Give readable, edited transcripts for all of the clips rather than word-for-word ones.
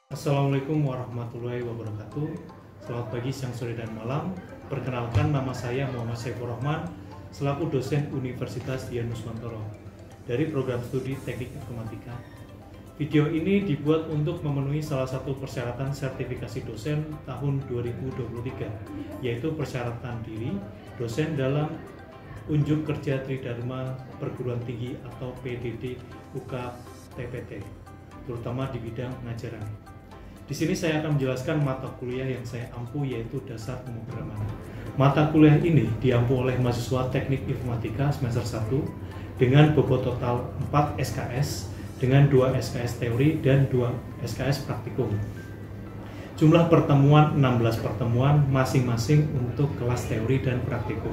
Assalamualaikum warahmatullahi wabarakatuh. Selamat pagi, siang, sore, dan malam. Perkenalkan, nama saya Muhammad Saifur Rahman selaku dosen Universitas Dian Nuswantoro dari program studi Teknik Informatika. Video ini dibuat untuk memenuhi salah satu persyaratan sertifikasi dosen tahun 2023, yaitu persyaratan diri dosen dalam Unjuk Kerja Tridharma Perguruan Tinggi atau PDD UK TPT, terutama di bidang pengajaran. Di sini saya akan menjelaskan mata kuliah yang saya ampu, yaitu dasar pemrograman. Mata kuliah ini diampu oleh mahasiswa Teknik Informatika semester 1 dengan bobot total 4 SKS dengan 2 SKS teori dan 2 SKS praktikum. Jumlah pertemuan 16 pertemuan masing-masing untuk kelas teori dan praktikum.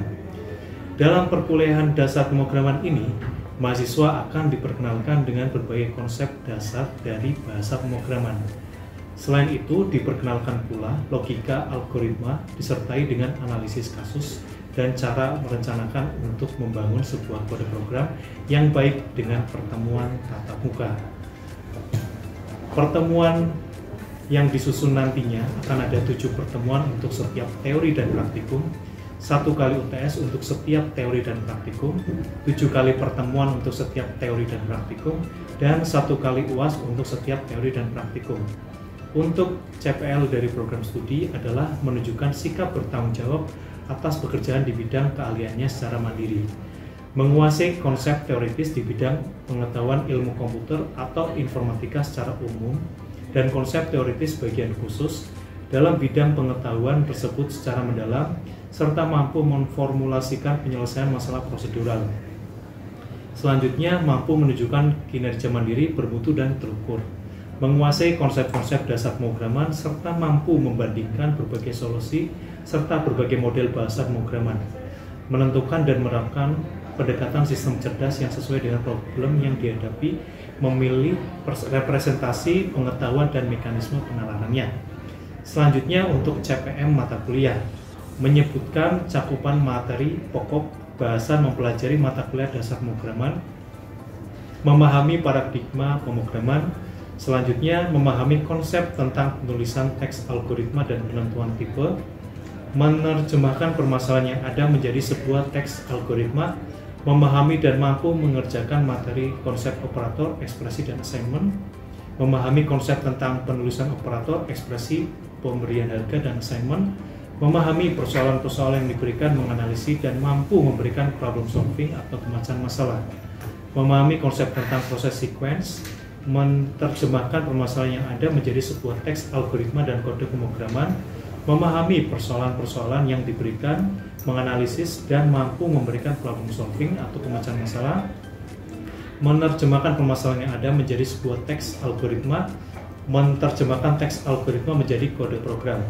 Dalam perkuliahan dasar pemrograman ini, mahasiswa akan diperkenalkan dengan berbagai konsep dasar dari bahasa pemrograman. Selain itu, diperkenalkan pula logika algoritma disertai dengan analisis kasus dan cara merencanakan untuk membangun sebuah kode program yang baik dengan pertemuan tatap muka. Pertemuan yang disusun nantinya akan ada 7 pertemuan untuk setiap teori dan praktikum, 1 kali UTS untuk setiap teori dan praktikum, 7 kali pertemuan untuk setiap teori dan praktikum, dan 1 kali UAS untuk setiap teori dan praktikum. Untuk CPL dari program studi adalah menunjukkan sikap bertanggung jawab atas pekerjaan di bidang keahliannya secara mandiri, menguasai konsep teoritis di bidang pengetahuan ilmu komputer atau informatika secara umum, dan konsep teoritis bagian khusus dalam bidang pengetahuan tersebut secara mendalam, serta mampu memformulasikan penyelesaian masalah prosedural. Selanjutnya, mampu menunjukkan kinerja mandiri, bermutu, dan terukur, menguasai konsep-konsep dasar pemrograman, serta mampu membandingkan berbagai solusi serta berbagai model bahasa pemrograman, menentukan dan menerapkan pendekatan sistem cerdas yang sesuai dengan problem yang dihadapi, memilih representasi pengetahuan dan mekanisme penalarannya. Selanjutnya, untuk CPM mata kuliah, menyebutkan cakupan materi pokok bahasan mempelajari mata kuliah dasar pemrograman, memahami paradigma pemrograman. Selanjutnya, memahami konsep tentang penulisan teks algoritma dan penentuan tipe, menerjemahkan permasalahan yang ada menjadi sebuah teks algoritma, memahami dan mampu mengerjakan materi konsep operator, ekspresi, dan assignment, memahami konsep tentang penulisan operator, ekspresi, pemberian harga, dan assignment, memahami persoalan-persoalan yang diberikan, menganalisis, dan mampu memberikan problem solving atau pemecahan masalah, memahami konsep tentang proses sequence, menerjemahkan permasalahan yang ada menjadi sebuah teks algoritma dan kode pemrograman, memahami persoalan-persoalan yang diberikan, menganalisis, dan mampu memberikan problem solving atau pemecahan masalah, menerjemahkan permasalahan yang ada menjadi sebuah teks algoritma, menerjemahkan teks algoritma menjadi kode program.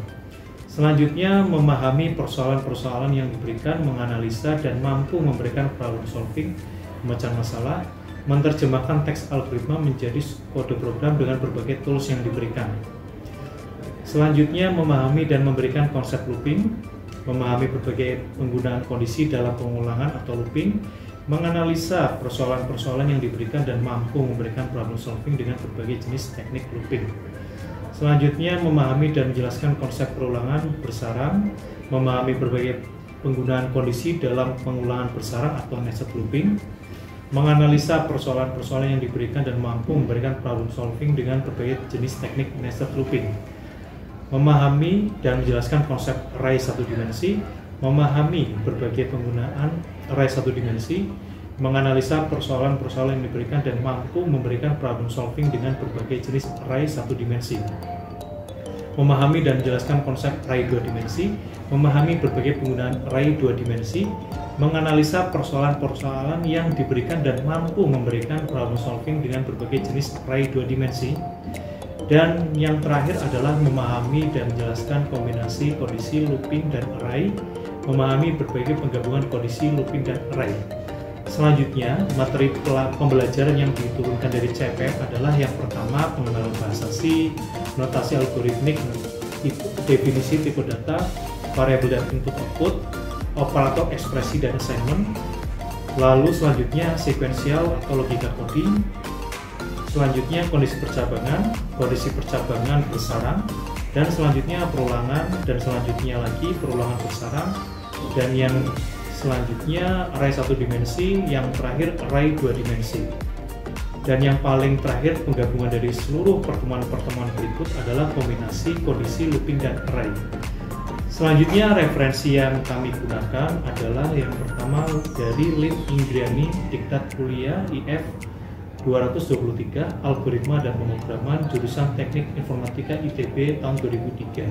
Selanjutnya, memahami persoalan-persoalan yang diberikan, menganalisa, dan mampu memberikan problem solving, pemecahan masalah, menerjemahkan teks algoritma menjadi kode program dengan berbagai tools yang diberikan. Selanjutnya, memahami dan memberikan konsep looping, memahami berbagai penggunaan kondisi dalam pengulangan atau looping, menganalisa persoalan-persoalan yang diberikan dan mampu memberikan problem solving dengan berbagai jenis teknik looping. Selanjutnya, memahami dan menjelaskan konsep perulangan bersarang, memahami berbagai penggunaan kondisi dalam pengulangan bersarang atau nested looping, menganalisa persoalan-persoalan yang diberikan dan mampu memberikan problem solving dengan berbagai jenis teknik nested looping, memahami dan menjelaskan konsep array satu dimensi, memahami berbagai penggunaan array satu dimensi, menganalisa persoalan-persoalan yang diberikan dan mampu memberikan problem solving dengan berbagai jenis array satu dimensi, memahami dan menjelaskan konsep array dua dimensi, memahami berbagai penggunaan array dua dimensi, menganalisa persoalan-persoalan yang diberikan dan mampu memberikan problem solving dengan berbagai jenis array dua dimensi. Dan yang terakhir adalah memahami dan menjelaskan kombinasi kondisi looping dan array, memahami berbagai penggabungan kondisi looping dan array. Selanjutnya, materi pembelajaran yang diturunkan dari CPM adalah yang pertama, pengenalan bahasa C, notasi algoritmik, definisi tipe data, variabel dan input output, operator ekspresi dan assignment. Lalu selanjutnya sekuensial atau logika coding. selanjutnya kondisi percabangan bersarang, dan selanjutnya perulangan, dan selanjutnya lagi perulangan bersarang, dan yang selanjutnya array 1 dimensi, yang terakhir array 2 dimensi. Dan yang paling terakhir penggabungan dari seluruh pertemuan-pertemuan berikut adalah kombinasi kondisi looping dan array. Selanjutnya referensi yang kami gunakan adalah yang pertama dari Lim Ingriani, Diktat Kuliah IF 223, Algoritma dan Pemrograman, jurusan Teknik Informatika ITB tahun 2003.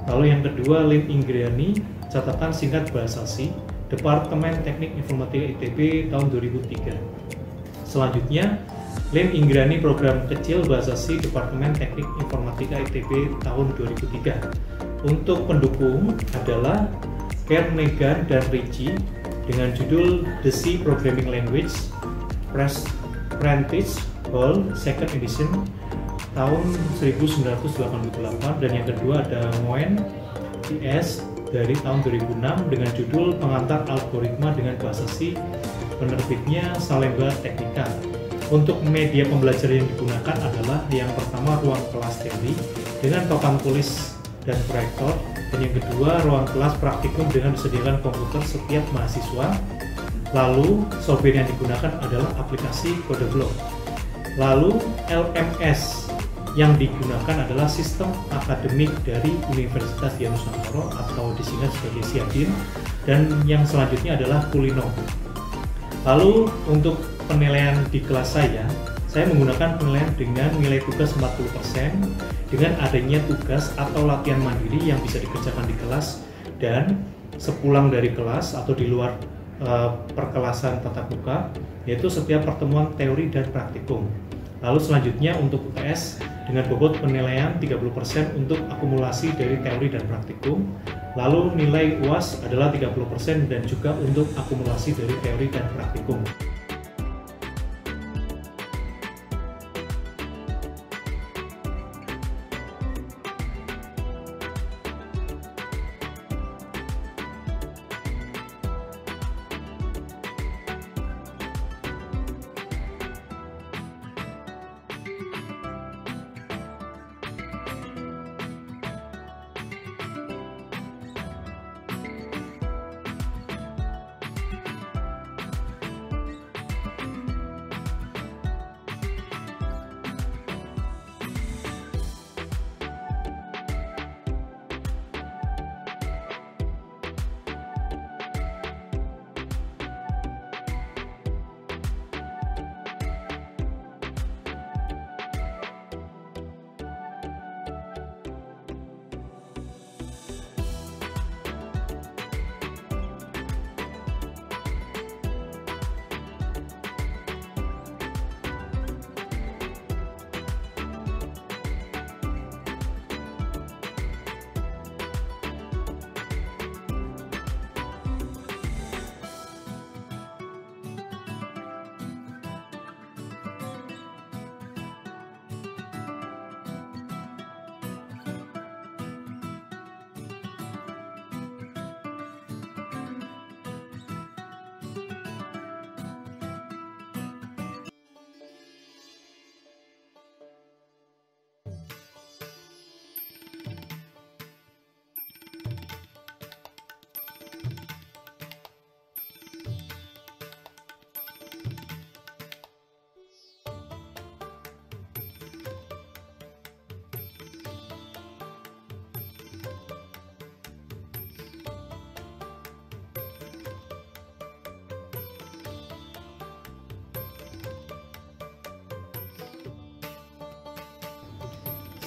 Lalu yang kedua Lim Ingriani, catatan singkat bahasa C, Departemen Teknik Informatika ITB tahun 2003. Selanjutnya Lim Ingriani, program kecil bahasa C, Departemen Teknik Informatika ITB tahun 2003. Untuk pendukung adalah Kernighan dan Ricci dengan judul The C Programming Language Prentice Hall Second Edition tahun 1988, dan yang kedua ada Ngoen IS dari tahun 2006 dengan judul Pengantar Algoritma dengan Bahasa C, penerbitnya Salemba Teknika. Untuk media pembelajaran yang digunakan adalah yang pertama ruang kelas teori dengan papan tulis dan proyektor, dan yang kedua ruang kelas praktikum dengan disediakan komputer setiap mahasiswa. Lalu software yang digunakan adalah aplikasi CodeBlock. Lalu LMS yang digunakan adalah sistem akademik dari Universitas Dianusantara atau disingkat sebagai SIADIN, dan yang selanjutnya adalah Kulino. Lalu untuk penilaian di kelas saya menggunakan penilaian dengan nilai tugas 40% dengan adanya tugas atau latihan mandiri yang bisa dikerjakan di kelas dan sepulang dari kelas atau di luar perkelasan tatap muka, yaitu setiap pertemuan teori dan praktikum. Lalu selanjutnya untuk UTS dengan bobot penilaian 30% untuk akumulasi dari teori dan praktikum. Lalu nilai UAS adalah 30% dan juga untuk akumulasi dari teori dan praktikum.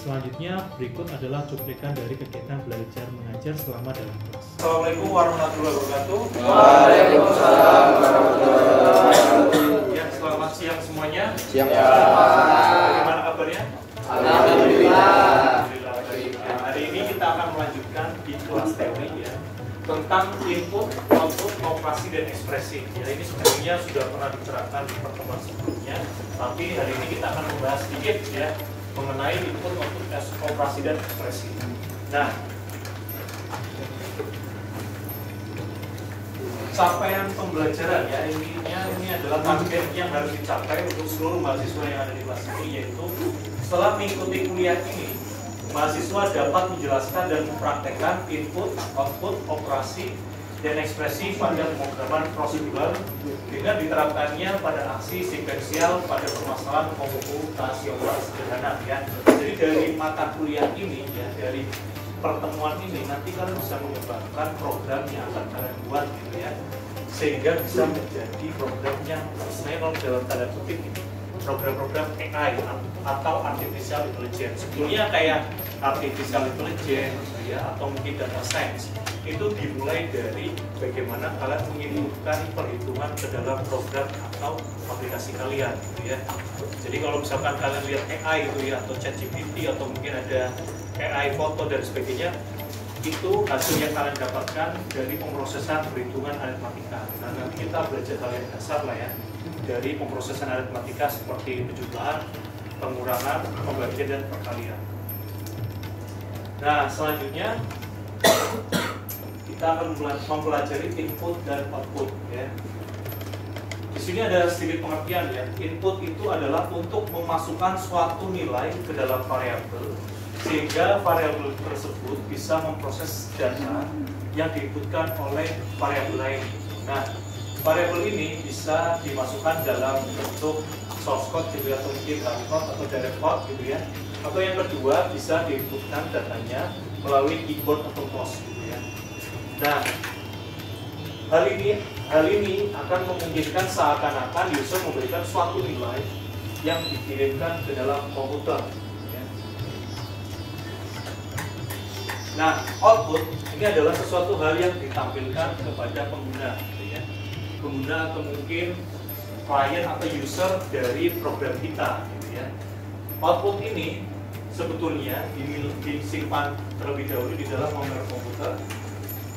Selanjutnya berikut adalah cuplikan dari kegiatan belajar mengajar selama dalam kelas. Assalamualaikum warahmatullahi wabarakatuh. Waalaikumsalam warahmatullahi wabarakatuh. Ya, selamat siang semuanya. Siang. Bagaimana kabarnya? Alhamdulillah. Nah, hari ini kita akan melanjutkan di kelas teori ya tentang input, output, operasi dan ekspresi. Ya, ini sebenarnya sudah pernah diterapkan di pertemuan sebelumnya, tapi hari ini kita akan membahas sedikit ya mengenai input, output, operasi dan ekspresi. Nah, capaian pembelajaran ya, ini adalah target yang harus dicapai untuk seluruh mahasiswa yang ada di kelas ini, yaitu setelah mengikuti kuliah ini mahasiswa dapat menjelaskan dan mempraktekkan input, output, operasi, dan ekspresi pada pemrograman prosedural dengan diterapkannya pada aksi sekuensial pada permasalahan komputasional sederhana ya. Jadi dari mata kuliah ini ya, dari pertemuan ini nanti kalian bisa mengembangkan program yang akan kalian buat gitu ya, sehingga bisa menjadi program yang sustainable dalam tanda kutip ini, program-program AI atau artificial intelligence. Sebetulnya kayak artificial intelligence ya, atau mungkin data science itu dimulai dari bagaimana kalian menginputkan perhitungan ke dalam program atau aplikasi kalian gitu ya. Jadi kalau misalkan kalian lihat AI itu ya, atau ChatGPT, atau mungkin ada AI foto dan sebagainya, itu hasil yang kalian dapatkan dari pemrosesan perhitungan aritmatika. Nah, nanti kita belajar hal yang dasar lah ya, dari pemrosesan aritmatika seperti penjumlahan, pengurangan, pembagian, dan perkalian. Nah, selanjutnya kita akan mempelajari input dan output ya. Di sini ada sedikit pengertian ya. Input itu adalah untuk memasukkan suatu nilai ke dalam variabel sehingga variabel tersebut bisa memproses data yang diinputkan oleh variabel lain. Nah, variabel ini bisa dimasukkan dalam bentuk source code gitu ya, atau mungkin code atau direct code gitu ya. Atau yang kedua bisa diinputkan datanya melalui keyboard atau mouse gitu ya. Nah, hal ini akan memungkinkan seakan-akan user memberikan suatu nilai yang dikirimkan ke dalam komputer. Ya. Nah, output ini adalah sesuatu hal yang ditampilkan kepada pengguna, gitu ya. Pengguna atau mungkin klien atau user dari program kita, gitu ya. Output ini sebetulnya disimpan terlebih dahulu di dalam memori komputer.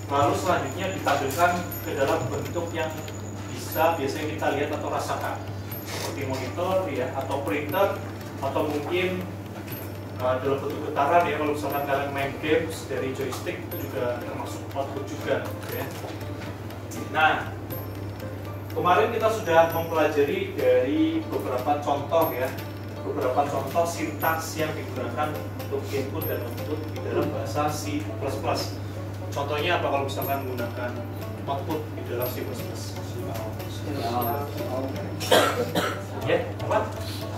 Lalu selanjutnya ditampilkan ke dalam bentuk yang bisa biasanya kita lihat atau rasakan, seperti monitor ya, atau printer, atau mungkin dalam bentuk getaran ya. Kalau misalkan kalian main games dari joystick itu juga termasuk output juga ya. Nah, kemarin kita sudah mempelajari dari beberapa contoh ya, beberapa contoh sintaks yang digunakan untuk input dan output di dalam bahasa C++. Contohnya apa kalau misalkan menggunakan output di dalam C++? Ya, apa?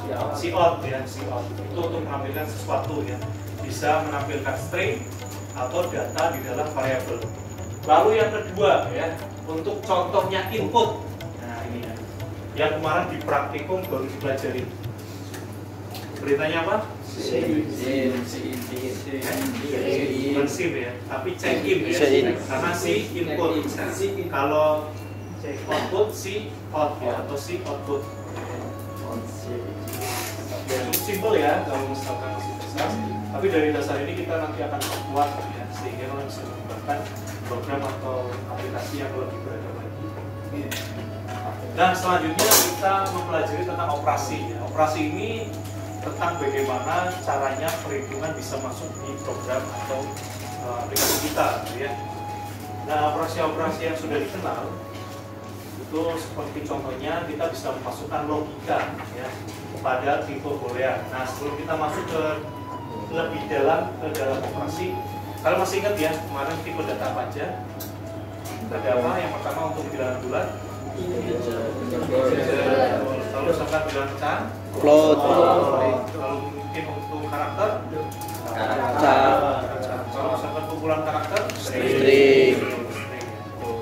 Cout ya, cout. Itu untuk menampilkan sesuatu ya. Bisa menampilkan string atau data di dalam variabel. Lalu yang kedua ya, untuk contohnya input. Nah, ini ya. Yang kemarin di praktikum baru dipelajari. Beritanya apa? Bukan SIM ya, tapi check in ya. Karena si input. Kalau output si out ya, atau si output. Ya, cukup simpel ya kalau misalkan masih besar. Tapi dari dasar ini kita nanti akan buat ya, sehingga kita bisa mengembangkan program atau aplikasi yang lebih beragam lagi. Dan selanjutnya kita mempelajari tentang operasi. Ya. Operasi ini tentang bagaimana caranya perhitungan bisa masuk di program atau aplikasi kita, gitu ya. Nah, operasi-operasi yang sudah dikenal itu seperti contohnya kita bisa memasukkan logika ya pada tipe boolean. Nah, sebelum kita masuk ke lebih dalam ke dalam operasi, kalian masih ingat ya kemarin tipe data apa aja? Ada apa? Yang pertama untuk bilangan bulat. Lalu misalkan bilangan pecahan. Float. Lalu mungkin untuk karakter. Kalau misalkan kumpulan karakter. String.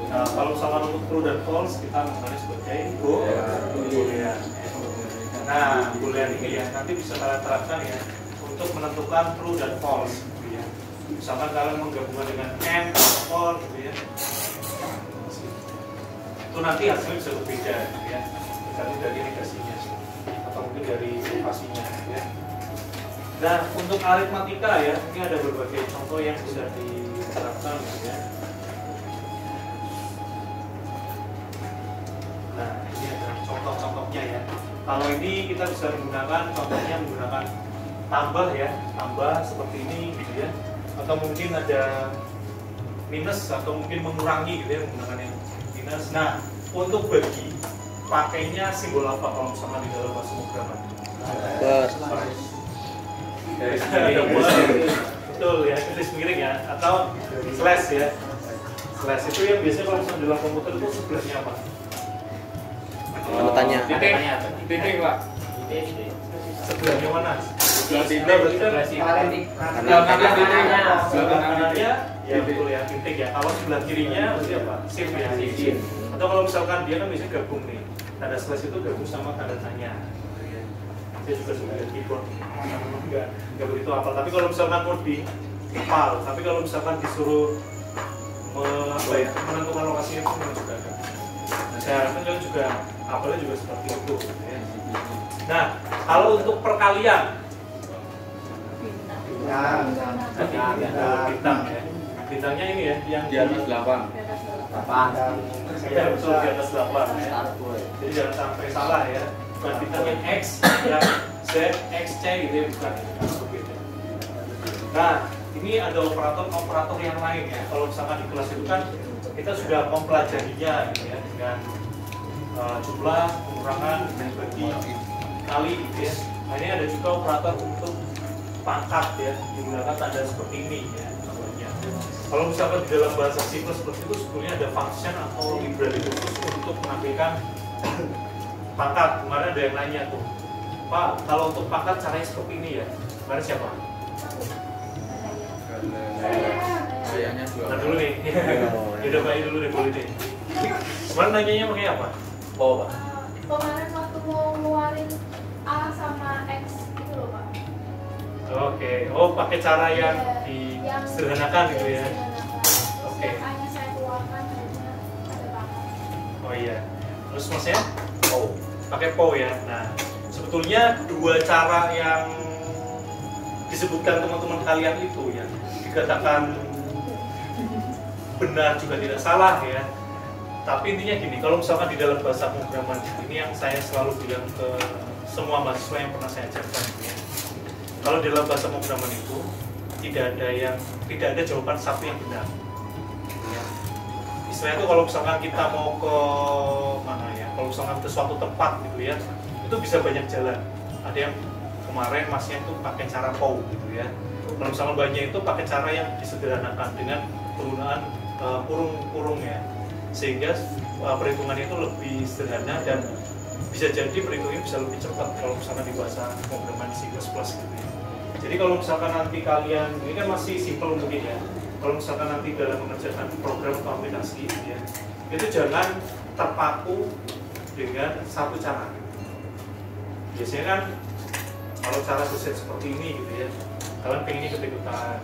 Nah, kalau misalkan untuk true dan false kita mengenai sebagai boolean. Nah, boolean ini ya nanti bisa kalian terapkan ya untuk menentukan true dan false. Gitu ya. Misalkan kalian menggabungkan dengan and atau or, gitu ya. Itu nanti hasilnya bisa berbeda gitu ya, tergantung dari negasinya atau mungkin dari lokasinya ya. Nah, untuk aritmatika ya, ini ada berbagai contoh yang bisa diterapkan gitu ya. Nah, ini ada contoh-contohnya ya. Kalau ini kita bisa menggunakan contohnya menggunakan tambah ya, tambah seperti ini gitu ya, atau mungkin ada minus atau mungkin mengurangi gitu ya, menggunakan yang minus. Nah, untuk bagi pakainya simbol apa kalau misalkan di dalam bahasa pemrograman? Garis miring. Betul ya, garis miring ya, atau slash ya. Slash itu yang biasanya kalau misalkan dalam komputer itu sebelahnya apa? Tanya. Titik Pak. Sebelahnya mana? Titik. Berarti kan Sebelah kanannya ya betul ya, titik ya. Kalau sebelah kirinya berarti apa? Shift ya. Shift. Atau kalau misalkan dia kan biasanya gabung nih, tanda slash itu gabung sama tanda tanya. Saya juga suka lihat keyboard, nggak begitu hafal. Tapi kalau misalkan coding, hafal. Tapi kalau misalkan disuruh menentukan lokasinya itu memang juga agak. Nah, saya harapkan kalian juga hafalnya juga seperti itu. Ya. Nah, kalau untuk perkalian, bintang ya. Bintangnya ini ya, yang di atas 8. Ya, betul di atas 8 ya. Jadi jangan sampai salah ya. Bukan bintang yang X, yang Z, X, C gitu ya, bukan. Nah, ini ada operator yang lain ya. Kalau misalkan di kelas itu kan kita sudah mempelajarinya gitu ya, dengan jumlah, pengurangan, dan bagi, kali gitu ya. Nah, ini ada juga operator untuk pangkat ya, digunakan tanda seperti ini ya. Kalau misalkan di dalam bahasa C++ itu sebetulnya ada function atau library khusus untuk menampilkan pangkat. Kemarin ada yang nanya tuh, Pak, kalau untuk pangkat caranya seperti ini ya. Kemarin siapa? Kayaknya Nah dulu nih, udah Pak dulu deh boleh deh. Kemarin nanyanya pakai apa? Oh Pak. Kemarin waktu mau ngeluarin A sama X gitu loh Pak. Oke, oh pakai cara yang disederhanakan gitu ya. Oke. A-nya saya keluarkan hanya ada pangkat. Oh iya. Terus maksudnya POW, pakai POW ya. Nah, sebetulnya dua cara yang disebutkan teman-teman kalian itu ya dikatakan benar juga tidak salah ya. Tapi intinya gini, kalau misalkan di dalam bahasa pemrograman ini yang saya selalu bilang ke semua mahasiswa yang pernah saya ajarkan ya. Kalau di dalam bahasa pemrograman itu tidak ada jawaban satu yang benar. Ya. Istilahnya itu kalau misalkan kita mau ke mana ya, kalau misalkan ke suatu tempat gitu ya, itu bisa banyak jalan. Ada yang kemarin masnya itu pakai cara POW gitu ya. Kalau misalkan banyak itu pakai cara yang disederhanakan dengan penggunaan kurung-kurung ya, sehingga perhitungannya itu lebih sederhana dan bisa jadi perhitungannya bisa lebih cepat kalau misalkan di bahasa pemrograman C++ gitu ya. Jadi kalau misalkan nanti kalian, ini kan masih simple mungkin ya, kalau misalkan nanti dalam mengerjakan program atau aplikasi gitu ya, itu jangan terpaku dengan satu cara. Biasanya kan kalau cara sukses seperti ini gitu ya, kalian pengen ikut-ikutan,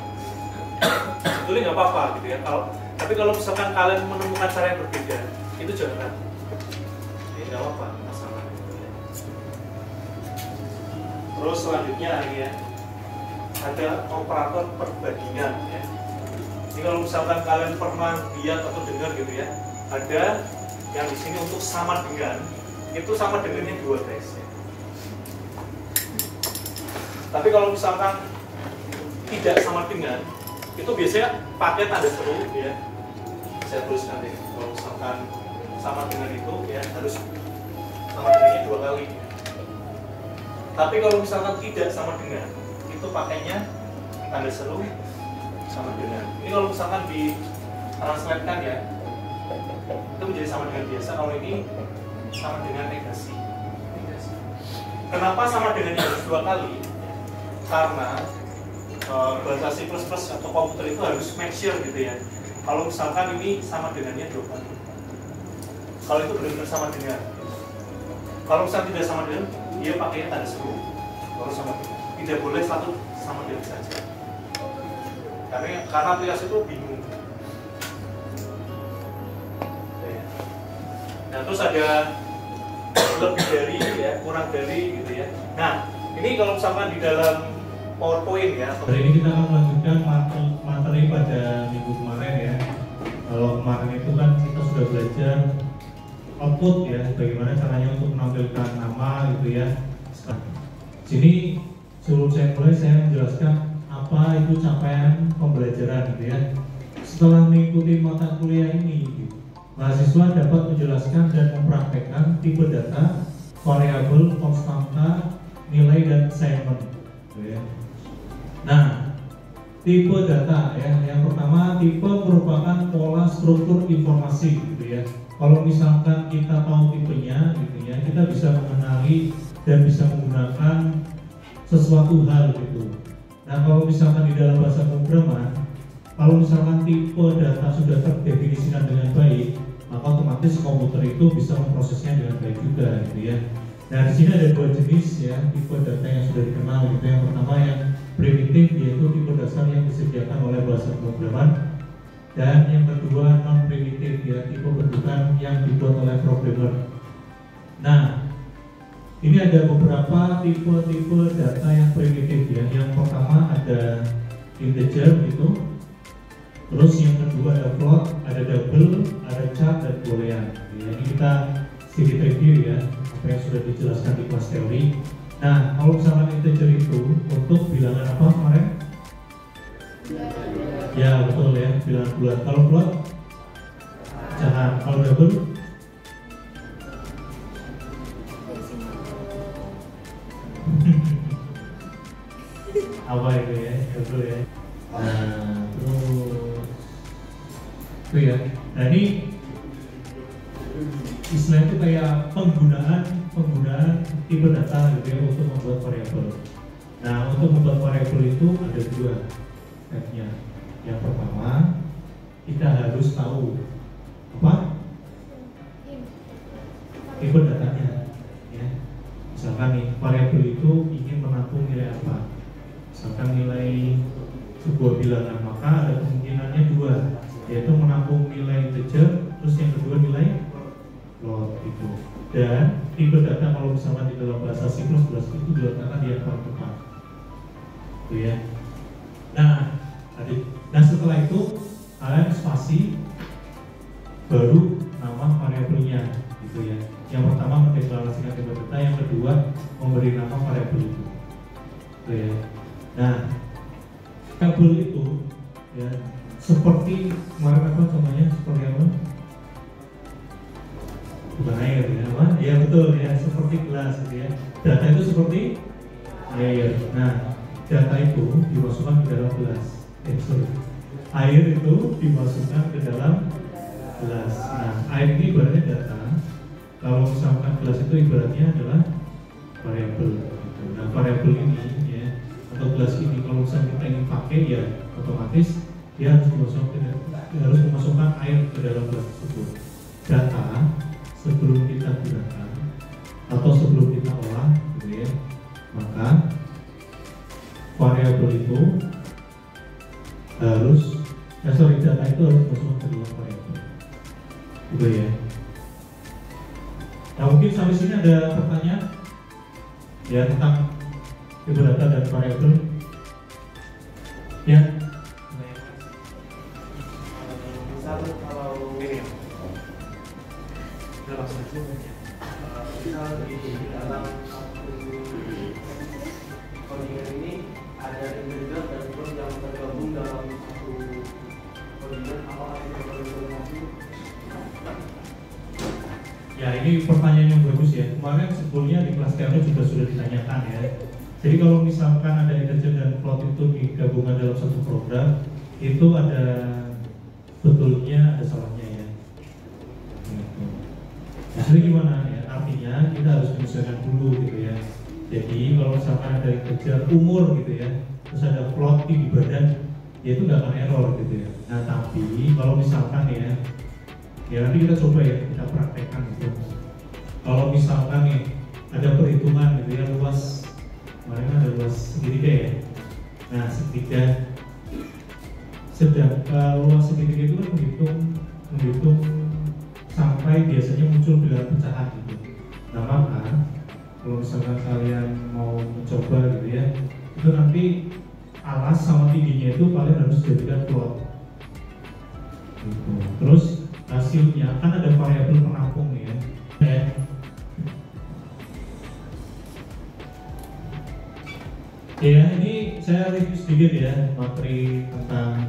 sebetulnya nggak apa-apa gitu ya. Tapi kalau misalkan kalian menemukan cara yang berbeda, itu jangan, ya nggak apa-apa, masalah. Gitu ya. Terus selanjutnya ini ya, ada operator perbandingan ya. Ini kalau misalkan kalian pernah lihat atau dengar gitu ya, ada yang di sini untuk sama dengan, itu sama dengannya dua guys ya. Tapi kalau misalkan tidak sama dengan, itu biasanya pakai tanda seru ya. Saya tuliskan deh, kalau misalkan sama dengan itu ya harus sama dengannya dua kali. Tapi kalau misalkan tidak sama dengan, itu pakainya tanda seru sama dengan. Ini kalau misalkan di translate-kan ya, itu menjadi sama dengan biasa. Kalau ini sama dengan negasi. Kenapa sama dengannya harus dua kali? Karena bahasa C++ atau komputer itu harus make sure gitu ya. Kalau misalkan ini sama dengannya dua kali, kalau itu benar-benar sama dengan. Kalau misalkan tidak sama dengan, dia pakainya tanda seru. Kalau sama dengan, tidak boleh satu sama dengan saja. Karena aplikasi itu bingung. Nah terus ada lebih dari ya, kurang dari gitu ya. Nah ini kalau misalkan di dalam PowerPoint ya. Hari ini kita akan melanjutkan materi pada minggu kemarin ya. Kalau kemarin itu kan kita sudah belajar output ya, bagaimana caranya untuk menampilkan nama gitu ya. Sini sebelum saya mulai saya menjelaskan apa itu capaian pembelajaran gitu ya. Setelah mengikuti mata kuliah ini gitu, mahasiswa dapat menjelaskan dan mempraktekkan tipe data, variabel, konstanta, nilai, dan assignment. Nah, tipe data ya, yang pertama tipe merupakan pola struktur informasi gitu ya. Kalau misalkan kita tahu tipenya gitu ya, kita bisa mengenali dan bisa menggunakan sesuatu hal gitu. Nah, kalau misalkan di dalam bahasa pemrograman, kalau misalkan tipe data sudah terdefinisikan dengan baik, maka otomatis komputer itu bisa memprosesnya dengan baik juga gitu ya. Nah, di sini ada dua jenis ya tipe data yang sudah dikenal gitu. Yang pertama yang primitif, yaitu tipe dasar yang disediakan oleh bahasa pemrograman, dan yang kedua non primitif ya, tipe bentukan yang dibuat oleh programmer. Nah, ini ada beberapa tipe-tipe data yang primitif ya. Yang pertama ada integer gitu. Terus yang kedua ada float, ada double, ada chart, dan boolean. Ya, ini kita sedikit review ya apa yang sudah dijelaskan di kelas teori. Nah, kalau misalkan integer itu untuk bilangan apa kemarin? Ya betul ya, bilangan bulat. Kalau float pecahan. Kalau double apa itu ya, double ya. Nah, itu ya. Nah, ini istilah itu kayak penggunaan tipe data gitu ya untuk membuat variabel. Nah, untuk membuat variabel itu ada dua stepnya. Yang pertama, kita harus tahu apa tipe datanya ya. Misalkan nih, variabel itu ingin menampung nilai apa, misalkan nilai sebuah bilangan, maka ada kemungkinannya dua, yaitu menampung nilai integer, terus yang kedua nilai float itu. Dan tipe data kalau misalkan di dalam bahasa C++ itu diletakkan di yang paling depan itu ya. Nah, setelah itu kalian spasi baru nama variabelnya gitu ya. Yang pertama mendeklarasikan tipe data, yang kedua memberi nama variabel itu gitu ya. Nah, variabel itu ya seperti kemarin apa contohnya, seperti apa? Bukan air ya, apa? Ya betul ya, seperti gelas gitu ya. Data itu seperti air. Nah, data itu dimasukkan ke dalam gelas. Air itu dimasukkan ke dalam gelas. Nah, air ini ibaratnya data. Kalau misalkan gelas itu ibaratnya adalah variabel. Nah, variabel ini ya, atau gelas ini kalau misalnya kita ingin pakai ya, otomatis dia harus memasukkan air ke dalam gelas tersebut. Data sebelum kita gunakan atau sebelum kita olah gitu ya, maka variabel itu harus data itu harus masuk ke dalam variabel gitu ya. Nah, mungkin sampai sini ada pertanyaan ya tentang tipe data dan variabel ya. Kalau ini udah langsung aja. Misal di dalam satu codingan ini ada integer dan float yang tergabung dalam satu codingan, apakah itu berkoordinasi? Ya, ini pertanyaan yang bagus ya. Kemarin sebelumnya di kelas teori juga sudah ditanyakan ya. Jadi kalau misalkan ada integer dan float itu digabungkan dalam satu program, itu ada betulnya, ada salahnya ya. Nah, jadi gimana ya? Artinya kita harus menyesuaikan dulu gitu ya. Jadi kalau misalkan ada integer umur gitu ya, terus ada float di badan, ya itu nggak akan error gitu ya. Nah, tapi kalau misalkan ya nanti kita coba ya, kita praktekkan gitu. Kalau misalkan nih ada perhitungan gitu ya, luas kemarin ada luas segitiga ya. Nah, segitiga luas segitiga itu kan menghitung sampai biasanya muncul bilangan pecahan gitu. Nah, maka kalau misalkan kalian mau mencoba gitu ya, itu nanti alas sama tingginya itu kalian harus jadikan float gitu. Terus hasilnya kan ada variabel penampung ya. Ya, ini saya review sedikit ya materi tentang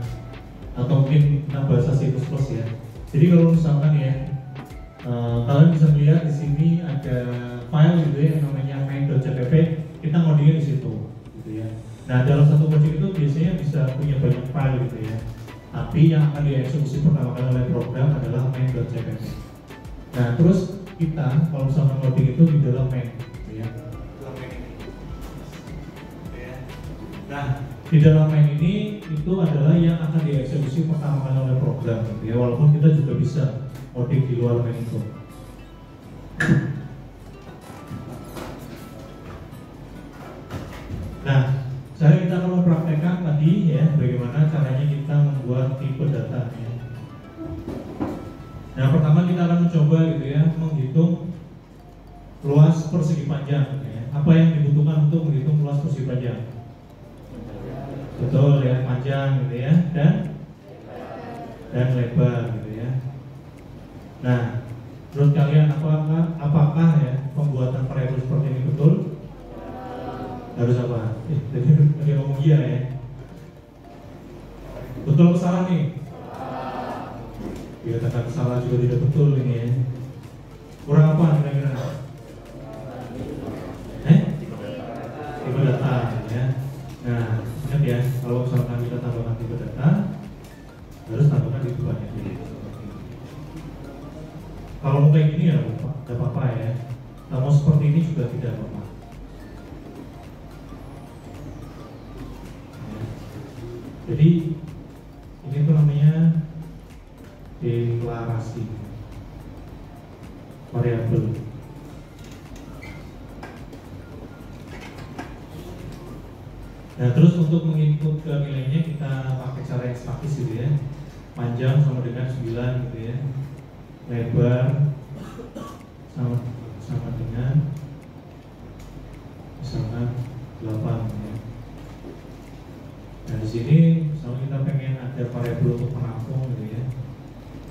atau mungkin tentang bahasa C++ ya. Jadi kalau misalkan ya, kalian bisa melihat di sini ada file gitu ya, yang namanya main.cpp. Kita ngodingnya di situ, gitu ya. Nah, dalam satu project itu biasanya bisa punya banyak file gitu ya. Tapi yang akan dieksekusi pertama kali oleh program adalah main.cpp. Nah, terus kita kalau misalkan ngoding itu di dalam main, gitu ya. Dalam main ini. Gitu ya. Nah, di dalam main ini itu adalah yang akan dieksekusi pertama kali oleh program, gitu ya. Walaupun kita juga bisa ngoding di luar main itu. Nah, sekarang kita akan mempraktekkan tadi ya bagaimana caranya kita membuat tipe data ya. Nah, pertama kita akan mencoba gitu ya menghitung luas persegi panjang ya. Apa yang dibutuhkan untuk menghitung luas persegi panjang? Betul ya, panjang gitu ya, dan lebar gitu ya. Nah, menurut kalian apakah ya pembuatan variabel seperti ini betul? Harus apa? Tadi ngomong iya ya. Betul atau salah nih? Dikatakan salah juga tidak betul ini ya. Kurang apa kira-kira? Tipe data ya. Nah, ingat ya, kalau misalkan kita tambahkan tipe data, harus tambahkan tipe banyak dulu. Kalau mau kayak gini ya tidak apa-apa ya. Kalau seperti ini juga tidak apa-apa. Jadi ini tuh namanya deklarasi variabel. Nah, terus untuk menginput ke nilainya kita pakai cara yang statis gitu ya. Panjang sama dengan 9 gitu ya. Lebar sama dengan misalkan 8 ya. Nah, di sini misalnya kita pengen ada variabel untuk menampung gitu ya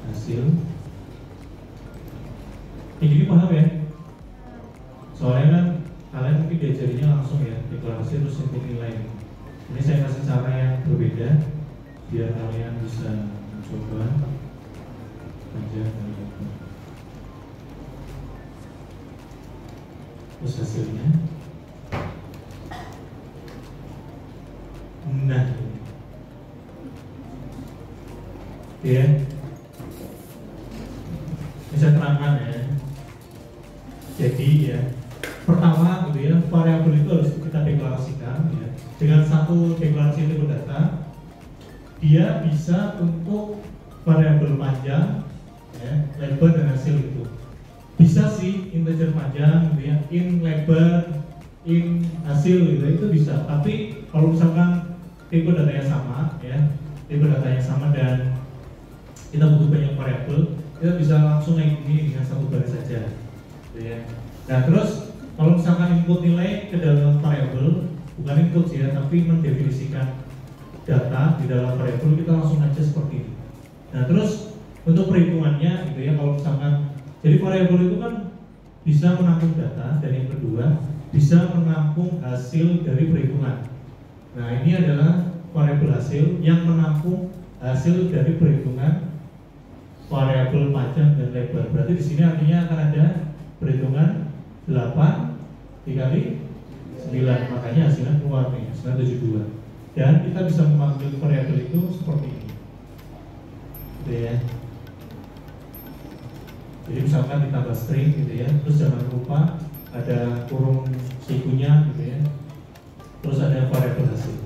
hasil. Ini paham ya? Soalnya kan kalian mungkin diajarinya langsung ya deklarasi terus input nilai. Ini saya kasih cara yang berbeda biar kalian bisa mencoba aja. Terus hasilnya. Nah, ya, bisa terangkan ya. Jadi ya, pertama gitu ya, variabel itu harus kita deklarasikan ya. Dengan satu deklarasi tipe data, dia bisa untuk variabel panjang, ya, lebar dan hasil itu. Bisa sih integer panjang gitu ya, in lebar, in hasil gitu itu bisa. Tapi kalau misalkan tipe datanya sama ya, tipe datanya sama dan kita butuh banyak variabel, kita bisa langsung naik ini dengan satu baris saja gitu ya. Nah, terus kalau misalkan input nilai ke dalam variabel, bukan input sih ya, tapi mendefinisikan data di dalam variabel, kita langsung aja seperti ini. Nah, terus untuk perhitungannya gitu ya, kalau misalkan jadi variabel itu kan bisa menampung data, dan yang kedua bisa menampung hasil dari perhitungan. Nah, ini adalah variabel hasil yang menampung hasil dari perhitungan variabel panjang dan lebar. Berarti di sini artinya akan ada perhitungan 8 dikali 9, makanya hasilnya keluar nih 972. Dan kita bisa memanggil variabel itu seperti ini. Gitu ya. Jadi misalkan ditambah string gitu ya, terus jangan lupa ada kurung sikunya gitu ya. Terus ada variabel hasil.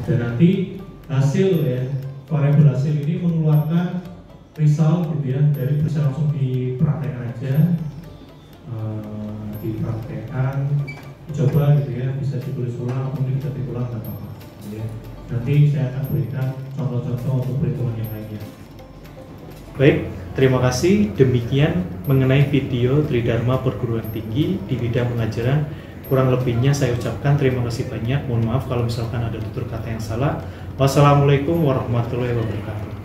Dan nanti hasil ya, variabel hasil ini mengeluarkan result gitu ya, dari bisa langsung dipraktekkan aja, dipraktekkan, coba gitu ya, bisa ditulis ulang atau kita ketik ulang nggak apa-apa gitu ya. Nanti saya akan berikan contoh-contoh untuk perhitungan yang lainnya. Baik, terima kasih. Demikian mengenai video Tridharma Perguruan Tinggi di bidang pengajaran. Kurang lebihnya saya ucapkan terima kasih banyak. Mohon maaf kalau misalkan ada tutur kata yang salah. Wassalamualaikum warahmatullahi wabarakatuh.